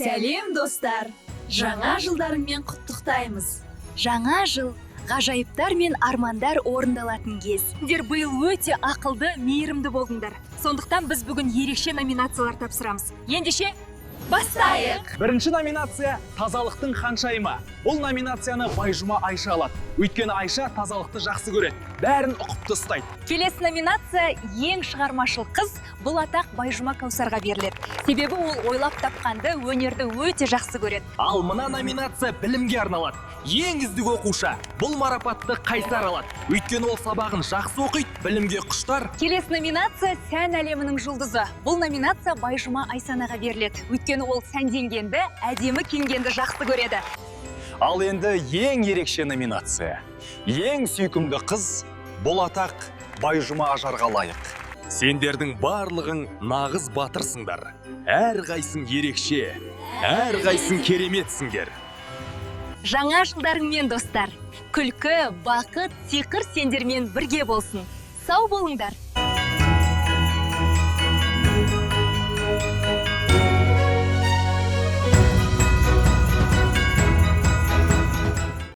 Сәлем достар, жаңа жылдарыңмен құттықтаймыз. Жаңа жыл ғажайыптар мен армандар орындалатын кез. Сендер биыл өте ақылды, мейірімді болдыңдар. Сондықтан біз бүгін ерекше номинациялар тапсырамыз. Ендеше бастайық. Бірінші номинация тазалықтың ханшайымы. Бұл номинацияны Байжұма Айша алады. Өйткені Айша тазалықты жақсы көреді. Бәрін ұқыпты ұстайды. Келесі номинация ең шығармашыл қыз. Бұл атақ Байжұма Каусарға беріледі. Себебі ол ойлап тапқанды, өнерді өте жақсы көреді. Ал мына номинация білімге арналады. Ең үздік оқушы. Бұл марапатты Қайсар алады. Өйткені ол сабағын жақсы оқиды, білімге құштар. Келесі номинация сән әлемінің жұлдызы. Бұл номинация Байжұма Айсанаға беріледі. Өйткені ол сәнденгенді, әдемі киінгенді жақсы көреді. Ал енді ең ерекше номинация. Ең сүйкімді қыз. Бұл атақ Байжұма Ажарға лайық. Сендердің барлығың нағыз батырсыңдар. Әрқайсың ерекше, әрқайсың кереметсіңдер. Жаңа жылдарыңмен достар. Күлкі, бақыт, сиқыр сендермен бірге болсын. Сау болыңдар.